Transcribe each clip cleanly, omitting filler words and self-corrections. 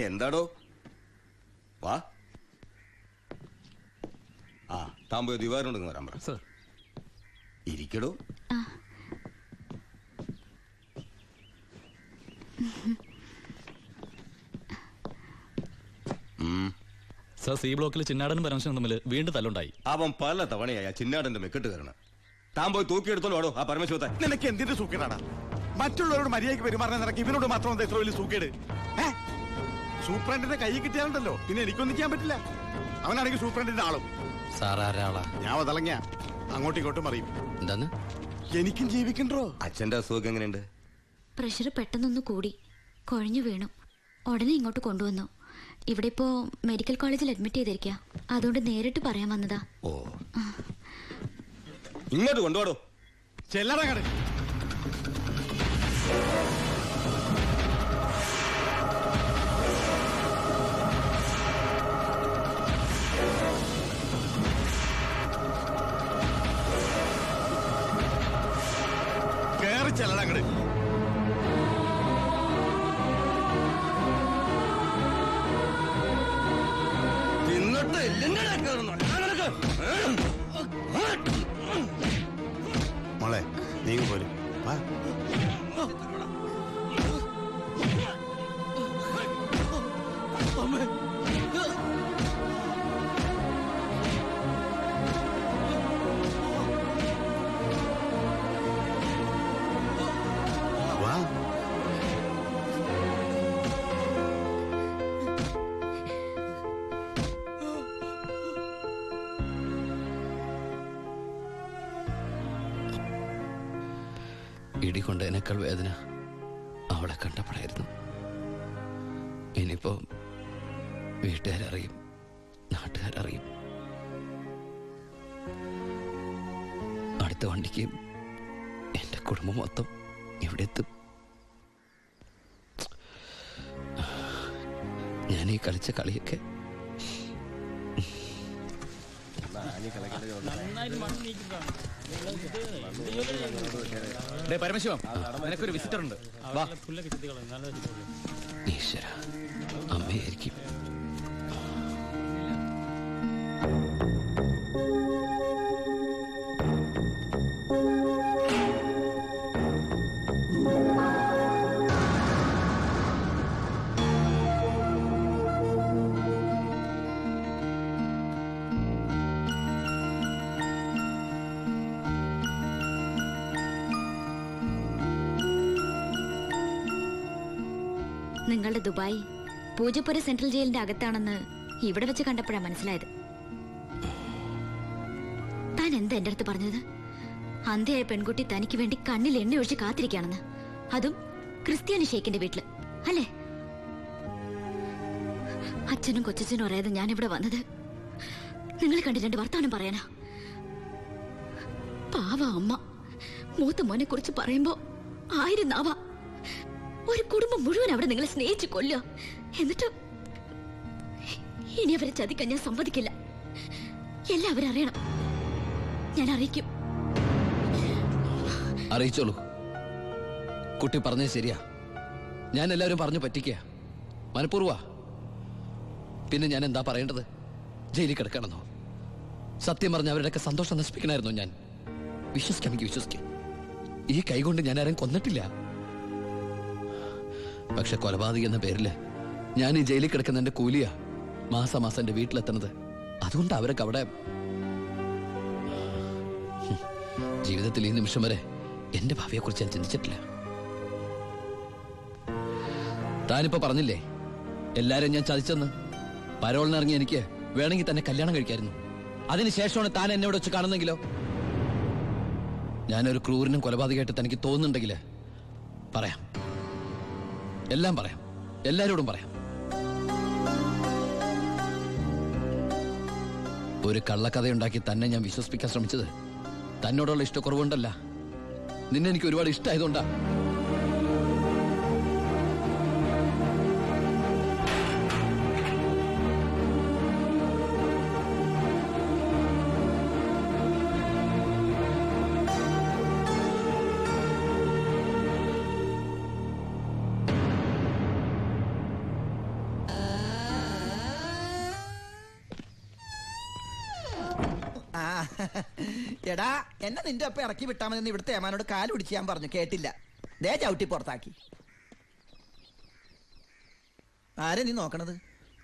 എന്താടോ? വാ. ആ താൻ പോയി ദിവാരനുണ്ടെന്ന് വരാൻ പറ. ഇരിക്കടോ. സർ, സി ബ്ലോക്കിൽ ചിന്നാടനും പരമശിവനും തമ്മിൽ വീണ്ടും തല്ലുണ്ടായി. അവൻ പല തവണയായി ചിന്നാടന്റെ മെക്കെട്ട് കയറണം. താൻ പോയി തൂക്കിയെടുത്തോളൂ ആ പരമശിവത്തെ. നിനക്ക് എന്തിന്റെ സൂക്കേടാണ്? മറ്റുള്ളവരോട് മര്യാദയ്ക്ക് പെരുമാറാൻ നിനക്ക് ഇവനോട് മാത്രം എന്താ ഇത്ര വലിയ സൂക്കേട്? സൂപ്രണ്ടിന്റെ കൈ കിട്ടിയാലുണ്ടല്ലോ പിന്നെ എനിക്കൊന്നും ചെയ്യാൻ പറ്റില്ല. അവനാണെങ്കിൽ സൂപ്രണ്ടിന്റെ ആളും. ഞാൻ വതളങ്ങിയ അങ്ങോട്ടും ഇങ്ങോട്ടും അറിയും. എന്താണ്? എനിക്കും ജീവിക്കണ്ടോ? അച്ഛന്റെ അസുഖം എങ്ങനെയുണ്ട്? പ്രഷർ പെട്ടെന്നൊന്ന് കൂടി കുഴഞ്ഞു വീണു. ഉടനെ ഇങ്ങോട്ട് കൊണ്ടുവന്നു. ഇവിടെ ഇപ്പോ മെഡിക്കൽ കോളേജിൽ അഡ്മിറ്റ് ചെയ്തിരിക്കുക. അതുകൊണ്ട് നേരിട്ട് പറയാൻ വന്നതാ. ഓ, ഇങ്ങോട്ട് കൊണ്ടുപോടോ. ചെല്ലറ കട കേറി ചെല്ലറ കട. തിന്നിട്ട് മോളെ നീങ്ങ പോലും. ഇടികൊണ്ടതിനേക്കാൾ വേദന അവളെ കണ്ടപ്പോഴായിരുന്നു. ഇനിയിപ്പോ വീട്ടുകാരറിയും, നാട്ടുകാരറിയും. അടുത്ത വണ്ടിക്ക് എന്റെ കുടുംബം മൊത്തം ഇവിടെ എത്തും. ഞാൻ ഈ കളിച്ച കളിയൊക്കെ പരമശിവം, നിനക്കൊരു വിസിറ്റർ ഉണ്ട്. ഈശ്വര, അമ്മയായിരിക്കും. നിങ്ങളുടെ ദുബായ് പൂജപ്പുര സെൻട്രൽ ജയിലിന്റെ അകത്താണെന്ന് ഇവിടെ വെച്ച് കണ്ടപ്പോഴാണ് മനസ്സിലായത്. താൻ എന്താ എന്റെ അടുത്ത് പറഞ്ഞത്? അന്ധയായ പെൺകുട്ടി തനിക്ക് വേണ്ടി കണ്ണിൽ എണ്ണ ഒഴിച്ച് കാത്തിരിക്കുകയാണെന്ന്. അതും ക്രിസ്ത്യാനി ഷേക്കിന്റെ വീട്ടില്, അല്ലേ? അച്ഛനും കൊച്ചച്ഛനും അറിയാതെ ഞാൻ ഇവിടെ വന്നത് നിങ്ങളെ കണ്ട് രണ്ട് വർത്താനം പറയാനാ. പാവ അമ്മ മൂത്ത മോനെ കുറിച്ച് പറയുമ്പോ 1000 നാവാ. ഒരു കുടുംബം മുഴുവൻ അവിടെ നിങ്ങളെ സ്നേഹിച്ച് കൊല്ലുക. എന്നിട്ട് ഇനി അവരെ ചതിക്കാൻ ഞാൻ സമ്മതിക്കില്ല. എല്ലാവരും അറിയണം. ഞാൻ അറിയിക്കും. അറിയിച്ചോളൂ. കുട്ടി പറഞ്ഞത് ശരിയാ. ഞാൻ എല്ലാവരും പറഞ്ഞു പറ്റിക്കുക, മനഃപൂർവ്വ. പിന്നെ ഞാൻ എന്താ പറയേണ്ടത്? ജയിലിൽ കിടക്കണമെന്നോ? സത്യം പറഞ്ഞ അവരുടെയൊക്കെ സന്തോഷം നശിപ്പിക്കണമായിരുന്നോ ഞാൻ? വിശ്വസിക്കാമെങ്കിൽ വിശ്വസിക്കാം. ഈ കൈകൊണ്ട് ഞാൻ ആരും കൊന്നിട്ടില്ല. പക്ഷെ കൊലപാതകി എന്ന പേരില് ഞാൻ ഈ ജയിലിൽ കിടക്കുന്നതിന്റെ കൂലിയാ മാസം മാസം എന്റെ വീട്ടിലെത്തുന്നത്. അതുകൊണ്ട് അവരൊക്കെ അവിടെ. ജീവിതത്തിൽ ഈ നിമിഷം വരെ എന്റെ ഭാവിയെ കുറിച്ച് ഞാൻ ചിന്തിച്ചിട്ടില്ല. താനിപ്പോ പറഞ്ഞില്ലേ എല്ലാരും ഞാൻ ചതിച്ചെന്ന്. പരോളിനിറങ്ങി എനിക്ക് വേണമെങ്കിൽ തന്നെ കല്യാണം കഴിക്കായിരുന്നു. അതിനുശേഷമാണ് താൻ എന്നെ ഇവിടെ വെച്ച് കാണുന്നെങ്കിലോ? ഞാനൊരു ക്രൂരനും കൊലപാതകമായിട്ട് തനിക്ക് തോന്നുന്നുണ്ടെങ്കിൽ പറയാം, എല്ലാം പറയാം, എല്ലാരോടും പറയാം. ഒരു കള്ളക്കഥയുണ്ടാക്കി തന്നെ ഞാൻ വിശ്വസിപ്പിക്കാൻ ശ്രമിച്ചത് തന്നോടുള്ള ഇഷ്ടക്കുറവുണ്ടല്ല, നിന്നെ എനിക്ക് ഒരുപാട് ഇഷ്ടമായതുകൊണ്ടാ. എടാ എന്നെ നിന്റെ ഒപ്പം ഇറക്കി വിട്ടാ മതി. ഇവിടുത്തെ ഏമാനോട് കാല് പിടിച്ച് ഞാൻ പറഞ്ഞു, കേട്ടില്ല. ദേ ചവിട്ടി പുറത്താക്കി. ആരെ നീ നോക്കണത്?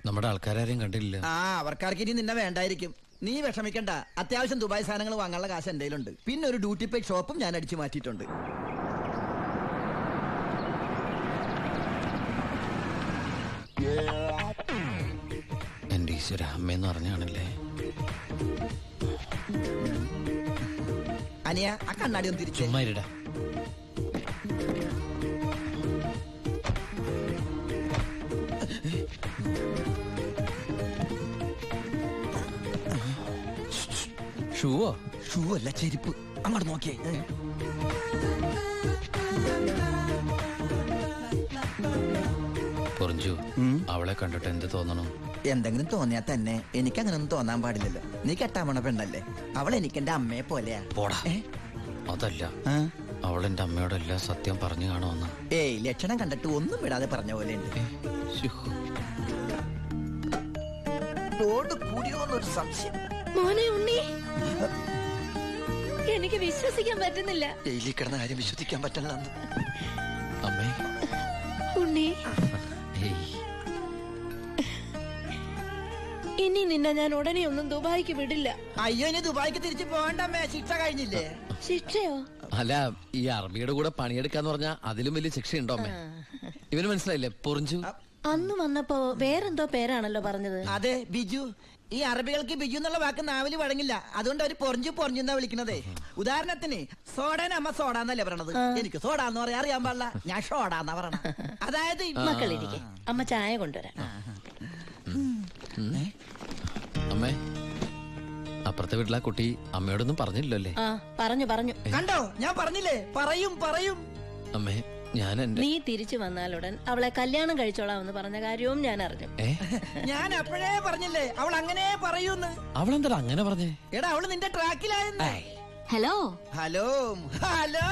നമ്മുടെ ആൾക്കാരും കണ്ടില്ല. ആ, അവർക്കാർക്ക് ഇനി നിന്നെ വേണ്ടായിരിക്കും. നീ വിഷമിക്കണ്ട, അത്യാവശ്യം ദുബായ് സാധനങ്ങൾ വാങ്ങാനുള്ള കാശ് എന്റെ കയ്യിലുണ്ട്. പിന്നെ ഒരു ഡ്യൂട്ടി പെയ്ഡ് ഷോപ്പും ഞാൻ അടിച്ചു മാറ്റിയിട്ടുണ്ട്. എന്റെ ഈശ്വര, അമ്മയെന്ന് പറഞ്ഞാണല്ലേ. അനിയ, ആ കണ്ണാടി ഒന്ന് തിരിച്ചു. ചുമ്മാരിടാ. ഷൂവോ? ഷൂ അല്ല, ചെരുപ്പ്. അങ്ങോട്ട് നോക്കിയേ. പൊറിഞ്ചു, അവളെ കണ്ടിട്ട് എന്ത് തോന്നണം? എന്തെങ്കിലും തോന്നിയാ തന്നെ എനിക്കങ്ങനൊന്നും തോന്നാൻ പാടില്ലല്ലോ. നീ കെട്ടാമണ പെണ്ണല്ലേ. അവൾ എനിക്ക് എന്റെ അമ്മയെ പോലെയാ. പോടാ. അതല്ല, അവളെന്റെ അമ്മയോടെല്ലാം സത്യം പറഞ്ഞു കാണുമെന്ന്. ഏയ്, ലക്ഷണം കണ്ടിട്ട് ഒന്നും വിടാതെ പറഞ്ഞ പോലെ ഉണ്ട്. കൂടിയോന്നൊരു സംശയം. മോനെ ഉണ്ണി, എനിക്ക് വിശ്വസിക്കാൻ പറ്റുന്നില്ല. ജയിലിൽ കിടന്ന കാര്യം വിശ്വസിക്കാൻ പറ്റില്ല. അമ്മേ. ഉണ്ണി, ഇനി നിന്നെ ഞാൻ ഉടനെ ഒന്നും ദുബായിക്ക് വിടില്ല. അയ്യോ, ഇനി ദുബായിക്ക് തിരിച്ചു പോകണ്ടമ്മേ, ശിക്ഷ കഴിഞ്ഞില്ലേ? ശിക്ഷയോ? അല്ല, ഈ അറബിയുടെ കൂടെ പണിയെടുക്കാന്ന് പറഞ്ഞാ അതിലും വലിയ ശിക്ഷയുണ്ടോ അമ്മേ? ഇവന് മനസ്സിലായില്ലേ പൊറിഞ്ചു? അന്ന് വന്നപ്പോ വേറെന്തോ പേരാണല്ലോ പറഞ്ഞത്. അതെ, ബിജു. ഈ അറബികൾക്ക് ബിജു എന്നുള്ള വാക്ക് നാവില് വഴങ്ങില്ല. അതുകൊണ്ട് അവര് പൊറിഞ്ചു പൊറിഞ്ഞുന്നാ വിളിക്കണതേ. ഉദാഹരണത്തിന് സോഡേനെ അമ്മ സോഡാന്നല്ലേ പറയണത്. എനിക്ക് സോഡാന്ന് പറയാൻ അറിയാൻ പാടില്ല, ഞാൻ ഷോഡാന്നാ പറയണ. അതായത് മക്കളിരിക്കെ, അമ്മ ചായ കൊണ്ടുവരാം. അമ്മേ, അപ്പുറത്തെ വീട്ടിലെ കുട്ടി അമ്മയോടൊന്നും പറഞ്ഞില്ലല്ലോ അല്ലേ? ആ, പറഞ്ഞു പറഞ്ഞു. കണ്ടോ, ഞാൻ പറഞ്ഞില്ലേ, പറയും. അമ്മേ, ഞാൻ നീ തിരിച്ചു വന്നാലുടൻ അവളെ കല്യാണം കഴിച്ചോളാമെന്ന് പറഞ്ഞ കാര്യവും ഞാൻ അറിഞ്ഞു. ഞാൻ അപ്പോഴേ പറഞ്ഞില്ലേ അവൾ അങ്ങനെ പറയൂന്ന്. അവളെന്താ അങ്ങനെ പറഞ്ഞേ? എടാ, അവള് നിന്റെ ട്രാക്കിലായെന്ന്. Hello hello hello.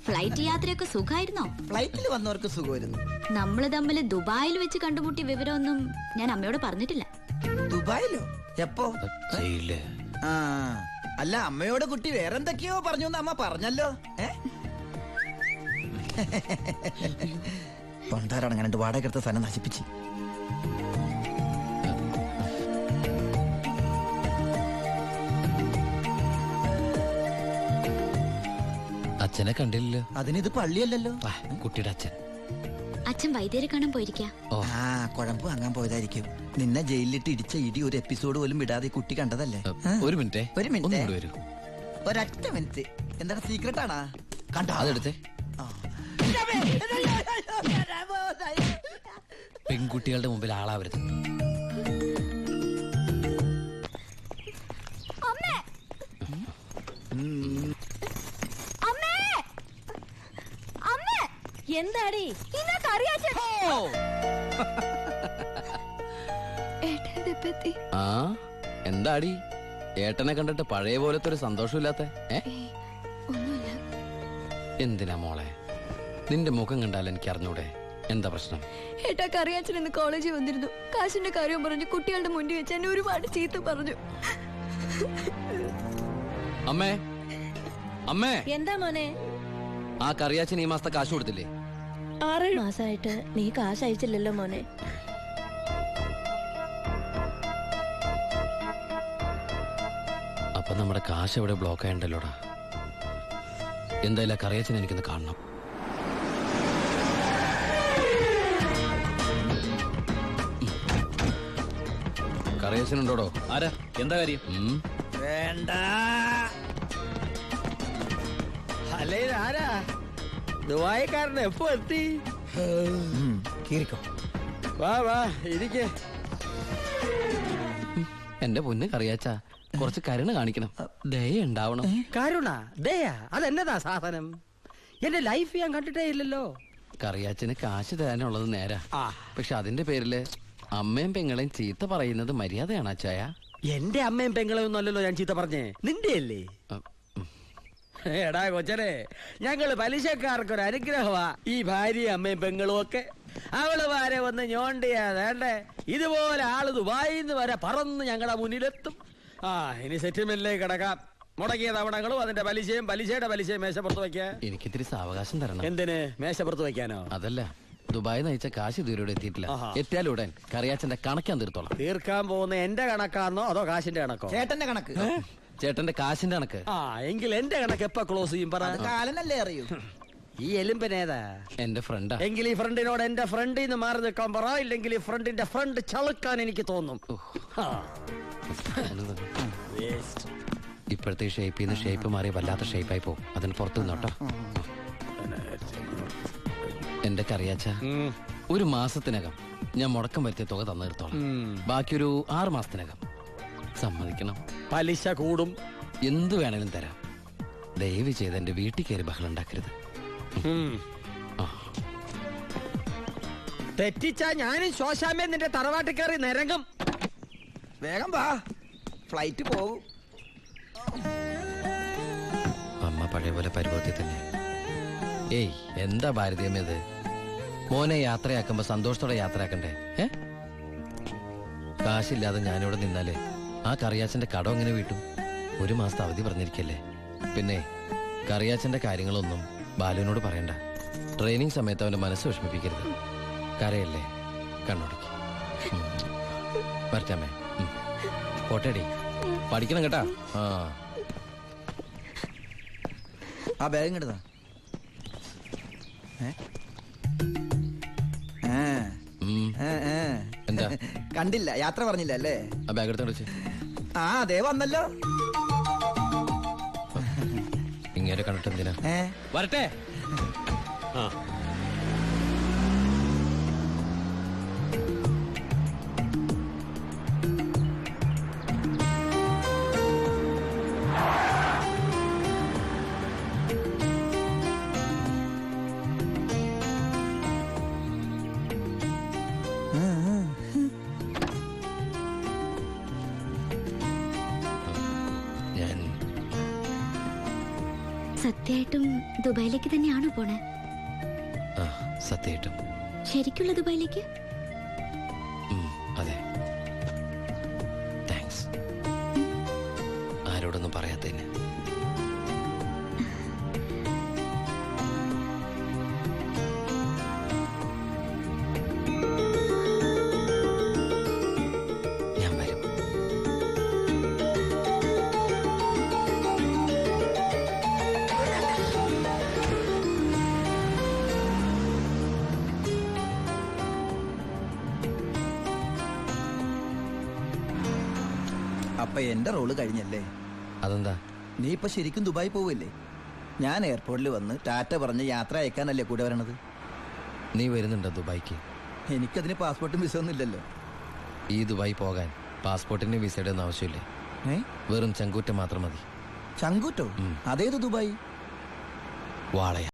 ഫ്ലൈറ്റ് യാത്രയൊക്കെ സുഖമായിരുന്നോ? ഫ്ലൈറ്റിൽ വന്നവർക്ക് സുഖമായിരുന്നു. നമ്മള് തമ്മിൽ ദുബായിൽ വെച്ച് കണ്ടുമുട്ടിയ വിവരമൊന്നും ഞാൻ അമ്മയോട് പറഞ്ഞിട്ടില്ല. ദുബായിലോ? എപ്പോ? ആ, അല്ല, അമ്മയോട് കുട്ടി വേറെന്തൊക്കെയോ പറഞ്ഞു എന്ന് അമ്മ പറഞ്ഞല്ലോ. തൊണ്ടാരടങ്ങാണ്ട് വാടക എടുത്ത സ്ഥലം നശിപ്പിച്ച്. അച്ഛനെ കണ്ടില്ലല്ലോ. അതിനിത് പള്ളിയല്ലല്ലോ. കുട്ടിയുടെ അച്ഛൻ. അച്ഛൻ വൈദ്യരെ കാണാൻ പോയിരിക്കാ. ആ, കുഴമ്പ് വാങ്ങാൻ പോയതായിരിക്കും. നിന്നെ ജയിലിലിട്ട് ഇടിച്ച ഇടി ഒരു എപ്പിസോഡ് പോലും വിടാതെ കുട്ടി കണ്ടതല്ലേ. ഒരു മിനിറ്റ്. ഒരൊറ്റ മിനിറ്റ്. എന്താണ്, സീക്രട്ട് ആണാ? കണ്ടോ? അതെടുത്തേ. പെൺകുട്ടികളുടെ മുമ്പിൽ ആളാവരുത്. എന്താടി ആ, എന്താടി ഏട്ടനെ കണ്ടിട്ട് പഴയ പോലത്തെ ഒരു സന്തോഷമില്ലാത്ത? എന്തിനാ മോളെ? നിന്റെ മുഖം കണ്ടാൽ എനിക്ക് അറിഞ്ഞൂടെ എന്താ പ്രശ്നം? ഏട്ടാ, കറിയാച്ചൻ ഇന്ന് കോളേജിൽ വന്നിരുന്നു. കാശിന്റെ കാര്യം പറഞ്ഞു കുട്ടികളുടെ മുന്നിൽ വെച്ച് എന്നെ ഒരുപാട് ചീത്ത പറഞ്ഞു. അമ്മേ, അമ്മേ. എന്താ മോനെ? ആ കറിയാച്ചൻ ഈ മാസത്തെ കാശ് കൊടുത്തില്ലേ? 6 മാസമായിട്ട് നീ കാശ് അയച്ചില്ലല്ലോ മോനെ. അപ്പൊ നമ്മുടെ കാശ് എവിടെ ബ്ലോക്ക് ആയണ്ടല്ലോടാ. എന്തായാലും കറിയാച്ചൻ എനിക്കൊന്ന് കാണണം. കറിയാച്ചനുണ്ടോടോ? ആരാ? എന്താ കാര്യം? വേണ്ട. അല്ലേ, ആരാ? ദുബായിക്കാരൻ എപ്പോ എത്തി? കീറിക്കോ. വാ വാ, ഇരിക്കേ. എന്റെ പൊന്ന് കറിയാച്ച, കുറച്ച് കരുണ കാണിക്കണം, ദയ ഉണ്ടാവണം. കരുണ, ദയ, അതെന്നതാ സാധനം? എന്റെ ലൈഫ് ഞാൻ കണ്ടിട്ടേ ഇല്ലല്ലോ. കറിയാച്ചന് കാശ് തരാനുള്ളത് നേരാ. പക്ഷെ അതിന്റെ പേരില് അമ്മയും പെങ്ങളെയും ചീത്ത പറയുന്നത് മര്യാദയാണ് അച്ചായ? എന്റെ അമ്മയും പെങ്ങളെയും ഒന്നും അല്ലല്ലോ ഞാൻ ചീത്ത പറഞ്ഞേ, നിന്റെ അല്ലേ? എടാ കൊച്ചനെ, ഞങ്ങള് പലിശക്കാർക്കൊരു അനുഗ്രഹമാ ഈ ഭാര്യയും അമ്മയും പെങ്ങളും ഒക്കെ. അവള് വരെ വന്ന് ഞോണ്ടിയാ വേണ്ടേ, ഇതുപോലെ ആള് ദുബായിന്ന് വരെ പറന്ന് ഞങ്ങളുടെ മുന്നിലെത്തും. ആ ഇനി സെറ്റിൽമെന്റിലേക്ക് കിടക്കാം. മുടക്കിയ തവണകളും അതിന്റെ പലിശയും പലിശയുടെ പലിശയും മേശപ്പുറത്ത് വെക്കാൻ. എനിക്കിത്തിരി സാവകാശം തരണം. എന്തിന്? മേശപ്പുറത്ത് വെക്കാനോ? അതല്ല, ദുബായി നയിച്ച കാശ് ഇതുവരെ എത്തിയിട്ടില്ല. എത്തിയാലുടൻ കറിയാച്ചന്റെ കണക്കാൻ തീർത്തോളാം. തീർക്കാൻ പോകുന്ന എന്റെ കണക്കാണോ അതോ കാശിന്റെ കണക്കോ? ചേട്ടന്റെ കണക്ക്. ചേട്ടന്റെ കാശിന്റെ കണക്ക്. ആ എങ്കിൽ എന്റെ കണക്ക് എപ്പ ക്ലോസ് ചെയ്യും പറ. കാലനല്ലേ അറിയൂ. ഈ എലുമ്പനേതാ? എന്റെ ഫ്രണ്ടാ. എങ്കിൽ ഈ ഫ്രണ്ടിനോട് എന്റെ ഫ്രണ്ടിൽ നിന്ന് മാറി നിൽക്കാൻ പറ. ഇല്ലെങ്കിൽ ഈ ഫ്രണ്ടിന്റെ ഫ്രണ്ട് ചളുക്കാൻ എനിക്ക് തോന്നും. ഇപ്പോഴത്തെ ഷേപ്പിൽ നിന്ന് ഷേപ്പ് മാറി വല്ലാത്ത ഷേപ്പായി പോകും. അതിന് പുറത്തു നിന്നോട്ടോ. എന്റെ കറിയാച്ച, ഒരു മാസത്തിനകം ഞാൻ മുടക്കം വരുത്തിയ തുക തന്നു തീർത്തോളാം. ബാക്കി ഒരു 6 മാസത്തിനകം. സമ്മതിക്കണം. പലിശ കൂടും. എന്ത് വേണേലും തരാം. ദയവ് ചെയ്ത് എന്റെ വീട്ടിൽ കയറി ബഹളം ഉണ്ടാക്കരുത്. തെറ്റിച്ചാ ഞാനും ശോശാമ്മ നിന്റെ തറവാട്ടിൽ കയറി നിരങ്ങും. വേഗം വാ, ഫ്ലൈറ്റ് പോകും. അമ്മ പഴയ പോലെ പരുവത്തിൽ തന്നെ. ഏയ്, എന്താ ഭാരതീയമേത്? മോനെ യാത്രയാക്കുമ്പോ സന്തോഷത്തോടെ യാത്രയാക്കണ്ടേ? കാശില്ലാതെ ഞാനിവിടെ നിന്നാലേ ആ കറിയാച്ചന്റെ കടം എങ്ങനെ വീട്ടും? 1 മാസത്തെ അവധി പറഞ്ഞിരിക്കല്ലേ. പിന്നെ കറിയാച്ചന്റെ കാര്യങ്ങളൊന്നും ബാലുവിനോട് പറയണ്ട. ട്രെയിനിങ് സമയത്ത് അവന്റെ മനസ്സ് വിഷമിപ്പിക്കരുത്. കരയല്ലേ, കണ്ണുടക്കി. വരച്ചാമേ, പോട്ടേടി. പഠിക്കണം കേട്ടാ. ആ ബാഗ് ഇങ്ങോട്ടാ. എന്താ കണ്ടില്ല, യാത്ര പറഞ്ഞില്ല അല്ലേ? ആ ബാഗ് എടുത്തോണ്ട് ആ അതേ വന്നല്ലോ. ഇങ്ങനെ കണ്ടിട്ട് എന്തിനാ? വരട്ടെ. സത്യമായിട്ടും ദുബായിലേക്ക് തന്നെയാണോ പോണേ? സത്യമായിട്ടും. ശരിക്കുള്ള ദുബായിലേക്ക്? അതെ. താങ്ക്സ്. ആരോടൊന്നും പറയാത്തതിന്. ഞാൻ വരും. അപ്പൊ എന്റെ റോള് കഴിഞ്ഞല്ലേ? അതെന്താ? നീ ഇപ്പൊ ശരിക്കും ദുബായി പോവല്ലേ? ഞാൻ എയർപോർട്ടിൽ വന്ന് ടാറ്റ പറഞ്ഞ് യാത്ര അയക്കാനല്ലേ കൂടെ വരണത്? നീ വരുന്നുണ്ടോ ദുബായിക്ക്? എനിക്കതിന് പാസ്പോർട്ടും വിസ ഒന്നും ഇല്ലല്ലോ. ഈ ദുബായി പോകാൻ പാസ്പോർട്ടിന്റെ വിസയുടെ ഒന്നും ആവശ്യമില്ലേ. വെറും ചങ്കൂറ്റം മാത്രം മതി. ചങ്കൂറ്റോ? അതേത് ദുബായി? വാളയ.